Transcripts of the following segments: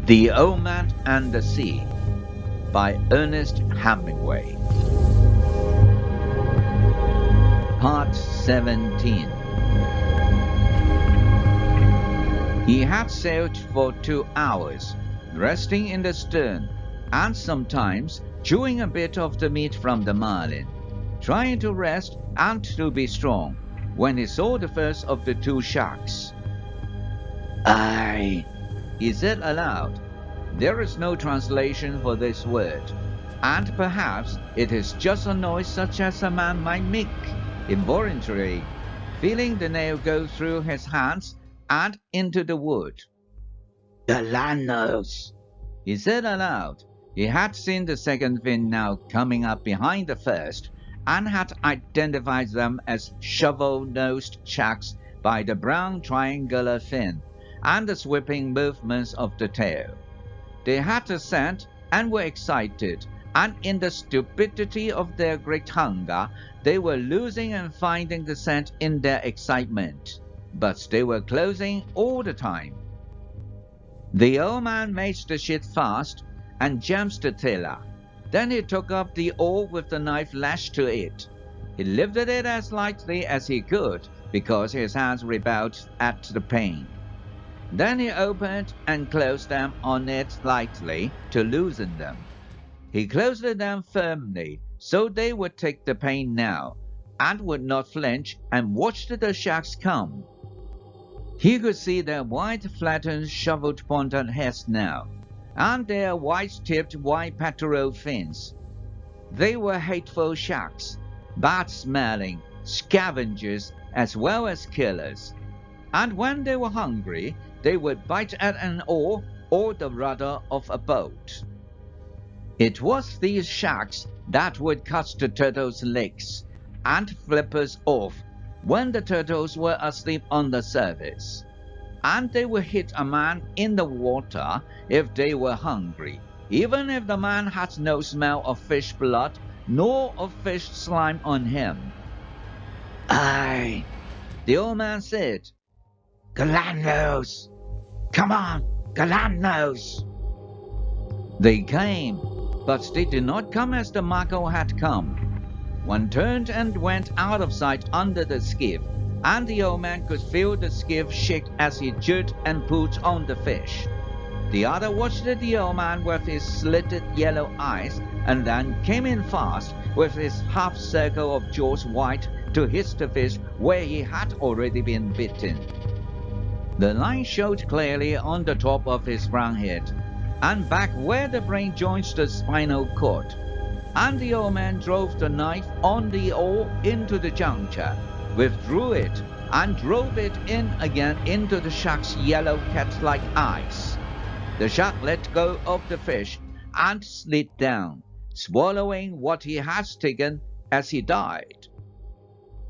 The Old Man and the Sea by Ernest Hemingway. Part 17. He had sailed for 2 hours, resting in the stern, and sometimes chewing a bit of the meat from the marlin, trying to rest and to be strong, when he saw the first of the 2 sharks. "Aye," he said aloud. There is no translation for this word, and perhaps it is just a noise such as a man might make involuntarily, feeling the nail go through his hands and into the wood. "Galanos," he said aloud. He had seen the second fin now coming up behind the first, and had identified them as shovel-nosed sharks by the brown triangular fin and the sweeping movements of the tail. They had a scent and were excited, and in the stupidity of their great hunger, they were losing and finding the scent in their excitement, but they were closing all the time. The old man made the ship fast and jammed the tiller. Then he took up the oar with the knife lashed to it. He lifted it as lightly as he could, because his hands rebelled at the pain. Then he opened and closed them on it lightly to loosen them. He closed them firmly, so they would take the pain now, and would not flinch, and watched the sharks come. He could see their wide, flattened, shovel-pointed heads now, and their white-tipped, white-petrol fins. They were hateful sharks, bad-smelling, scavengers as well as killers. And when they were hungry, they would bite at an oar or the rudder of a boat. It was these sharks that would cut the turtles' legs and flippers off when the turtles were asleep on the surface. And they would hit a man in the water if they were hungry, even if the man had no smell of fish blood nor of fish slime on him. "Aye," the old man said. "Galanos! Come on, Galanos!" They came, but they did not come as the Mako had come. One turned and went out of sight under the skiff, and the old man could feel the skiff shake as he jerked and pulled on the fish. The other watched the old man with his slitted yellow eyes, and then came in fast with his half circle of jaws wide to hit the fish where he had already been bitten. The line showed clearly on the top of his brown head, and back where the brain joins the spinal cord. And the old man drove the knife on the oar into the juncture, withdrew it, and drove it in again into the shark's yellow cat-like eyes. The shark let go of the fish and slid down, swallowing what he had taken as he died.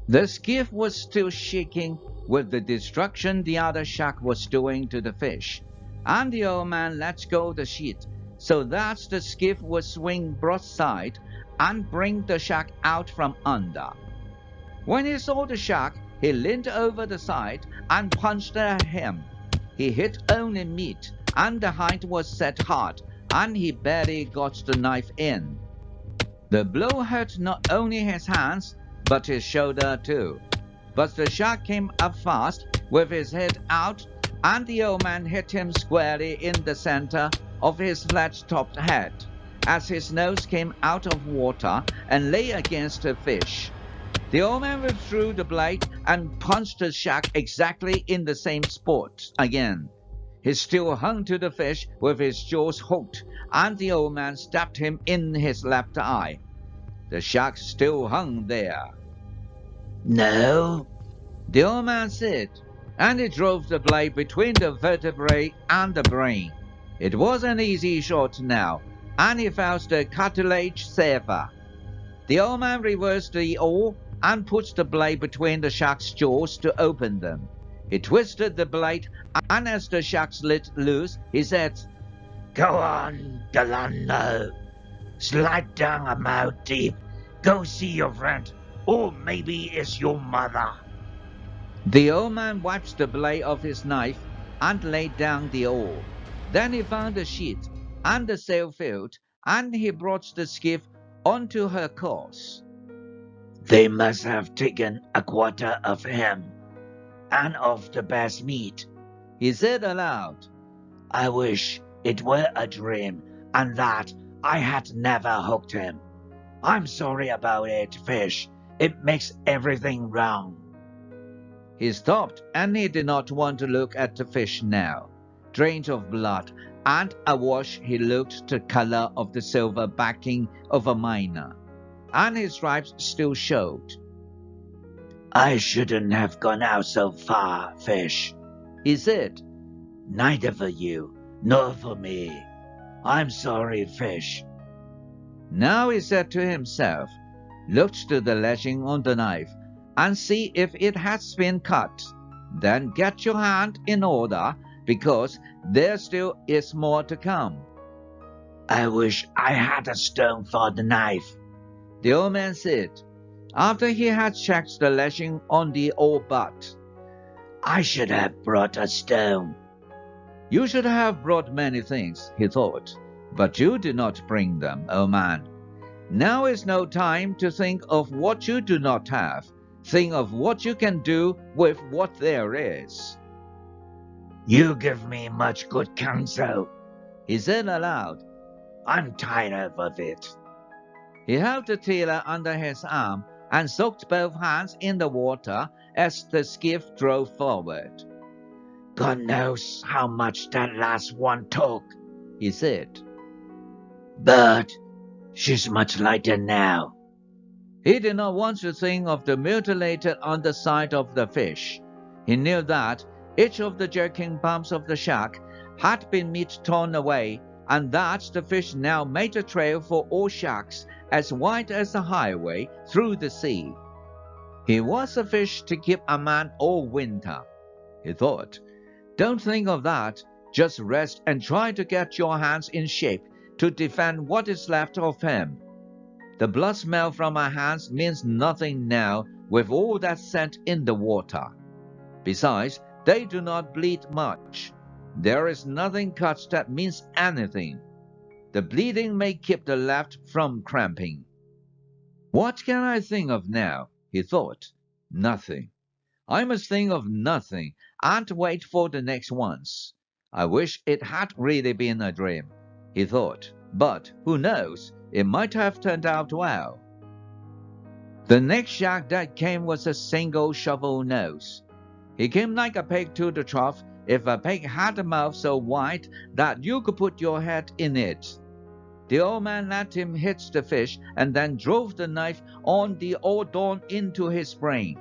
The skiff was still shaking with the destruction the other shark was doing to the fish, and the old man let go the sheet so that the skiff would swing broadside and bring the shark out from under. When he saw the shark, he leaned over the side and punched at him. He hit only meat, and the hind was set hard, and he barely got the knife in. The blow hurt not only his hands, but his shoulder too. But the shark came up fast with his head out, and the old man hit him squarely in the center of his flat-topped head, as his nose came out of water and lay against the fish. The old man withdrew the blade and punched the shark exactly in the same spot again. He still hung to the fish with his jaws hooked, and the old man stabbed him in his left eye. The shark still hung there. "No," the old man said, and he drove the blade between the vertebrae and the brain. It was an easy shot now, and he felt the cartilage sever. The old man reversed the oar and put the blade between the shark's jaws to open them. He twisted the blade, and as the shark slid loose, he said, "Go on, Galano. Slide down a mile deep. Go see your friend, or maybe it's your mother." The old man wiped the blade of his knife and laid down the oar. Then he found a sheet and the sail filled, and he brought the skiff onto her course. They must have taken a quarter of him, and of the best meat, he said aloud. I wish it were a dream, and that I had never hooked him. I'm sorry about it, fish. It makes everything wrong. He stopped, and he did not want to look at the fish now. Drained of blood, and awash he looked the color of the silver backing of a miner, and his stripes still showed. I shouldn't have gone out so far, fish, he said. Neither for you, nor for me. I'm sorry, fish. Now he said to himself, looked to the lashing on the knife, and see if it has been cut. Then get your hand in order, because there still is more to come. I wish I had a stone for the knife, the old man said, after he had checked the lashing on the old butt. I should have brought a stone. You should have brought many things, he thought, but you did not bring them, old man. Now is no time to think of what you do not have. Think of what you can do with what there is. You give me much good counsel, he said aloud. I'm tired of it. He held the tiller under his arm and soaked both hands in the water as the skiff drove forward. God knows how much that last one took, he said. But she's much lighter now. He did not want to think of the mutilated underside of the fish. He knew that each of the jerking bumps of the shark had been meat torn away, and that the fish now made a trail for all sharks as wide as the highway through the sea. He was a fish to keep a man all winter, he thought. Don't think of that. Just rest and try to get your hands in shape to defend what is left of him. The blood smell from my hands means nothing now with all that scent in the water. Besides, they do not bleed much. There is nothing cut that means anything. The bleeding may keep the left from cramping. What can I think of now? He thought. Nothing. I must think of nothing and wait for the next ones. I wish it had really been a dream, he thought, but who knows, it might have turned out well. The next shark that came was a single shovel nose. He came like a pig to the trough if a pig had a mouth so wide that you could put your head in it. The old man let him hit the fish and then drove the knife on the old thorn into his brain.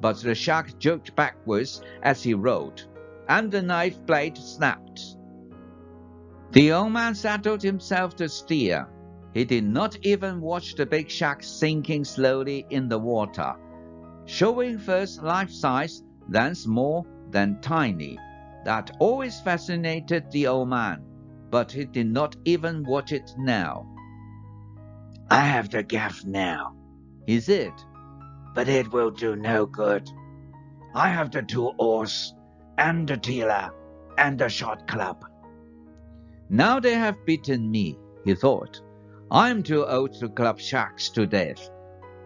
But the shark jerked backwards as he rolled, and the knife blade snapped. The old man settled himself to steer. He did not even watch the big shark sinking slowly in the water, showing first life-size, then small, then tiny. That always fascinated the old man, but he did not even watch it now. I have the gaff now, he said, but it will do no good. I have the 2 oars, and the tiller, and the short club. Now they have beaten me, he thought. I am too old to club sharks to death,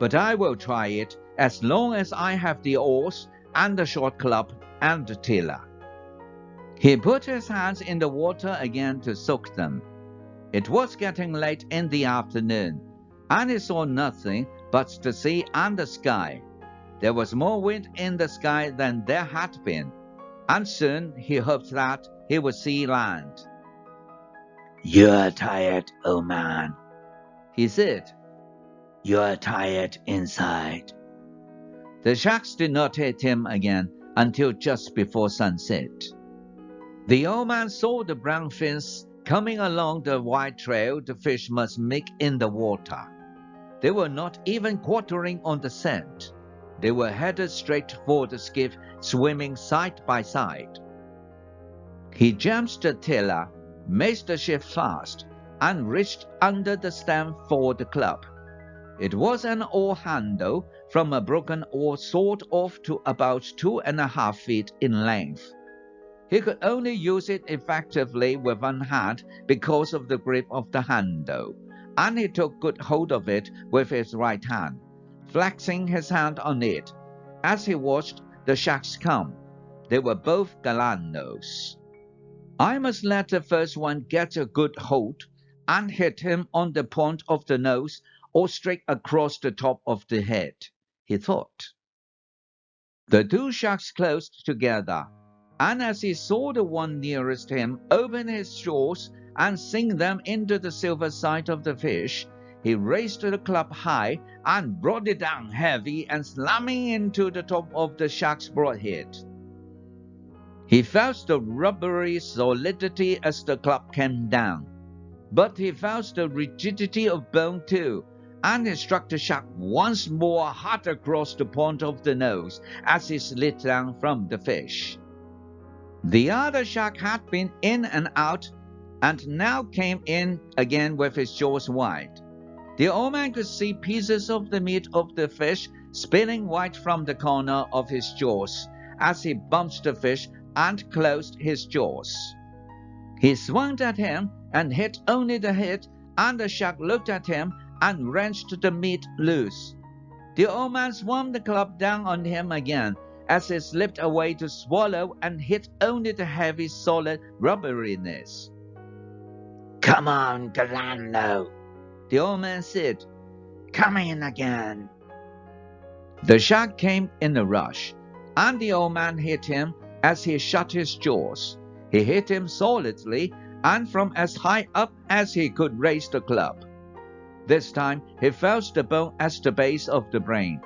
but I will try it as long as I have the oars and the short club and the tiller. He put his hands in the water again to soak them. It was getting late in the afternoon, and he saw nothing but the sea and the sky. There was more wind in the sky than there had been, and soon he hoped that he would see land. You're tired, old man, he said. You're tired inside. The sharks did not hit him again until just before sunset. The old man saw the brown fins coming along the wide trail the fish must make in the water. They were not even quartering on the scent. They were headed straight for the skiff, swimming side by side. He jammed the tiller, made the ship fast, and reached under the stem for the club. It was an oar handle from a broken oar sawed off to about 2.5 feet in length. He could only use it effectively with one hand because of the grip of the handle, and he took good hold of it with his right hand, flexing his hand on it. As he watched the sharks come, they were both galanos. I must let the first one get a good hold and hit him on the point of the nose or straight across the top of the head, he thought. The two sharks closed together, and as he saw the one nearest him open his jaws and sink them into the silver side of the fish, he raised the club high and brought it down heavy and slamming into the top of the shark's broad head. He felt the rubbery solidity as the club came down, but he felt the rigidity of bone too, and he struck the shark once more hard across the point of the nose as he slid down from the fish. The other shark had been in and out, and now came in again with his jaws wide. The old man could see pieces of the meat of the fish spilling white from the corner of his jaws as he bumped the fish and closed his jaws. He swung at him and hit only the head, and the shark looked at him and wrenched the meat loose. The old man swung the club down on him again as he slipped away to swallow and hit only the heavy solid rubberiness. Come on, Galano, the old man said. Come in again. The shark came in a rush, and the old man hit him as he shut his jaws. He hit him solidly and from as high up as he could raise the club. This time he felt the bone at the base of the brain,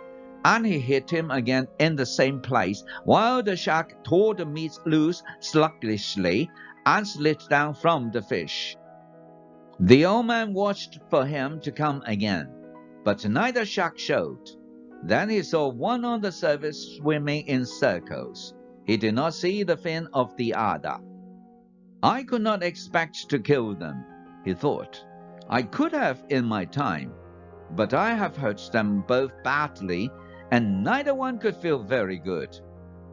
and he hit him again in the same place while the shark tore the meat loose sluggishly and slid down from the fish. The old man watched for him to come again, but neither shark showed. Then he saw one on the surface swimming in circles. He did not see the fin of the other. I could not expect to kill them, he thought. I could have in my time, but I have hurt them both badly, and neither one could feel very good.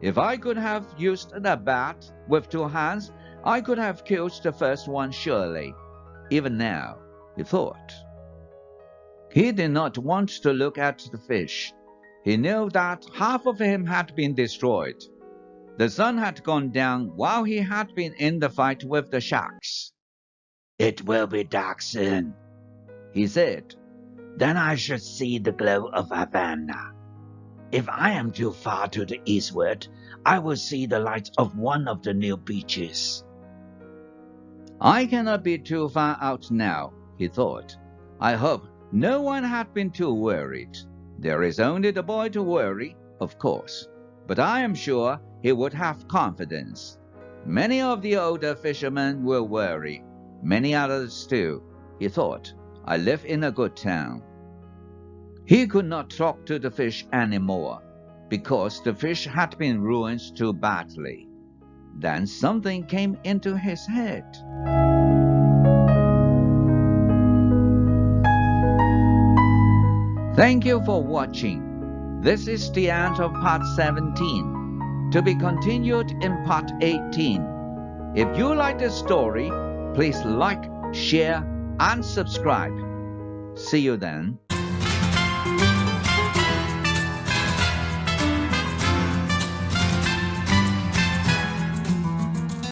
If I could have used a bat with two hands, I could have killed the first one surely. Even now, he thought. He did not want to look at the fish. He knew that half of him had been destroyed. The sun had gone down while he had been in the fight with the sharks. It will be dark soon, he said. Then I should see the glow of Havana. If I am too far to the eastward, I will see the light of one of the new beaches. I cannot be too far out now, he thought. I hope no one had been too worried. There is only the boy to worry, of course, but I am sure he would have confidence. Many of the older fishermen will worry, many others too, he thought. I live in a good town. He could not talk to the fish anymore, because the fish had been ruined too badly. Then something came into his head. Thank you for watching. This is the end of part 17. To be continued in part 18. If you like the story, please like, share, and subscribe. See you then.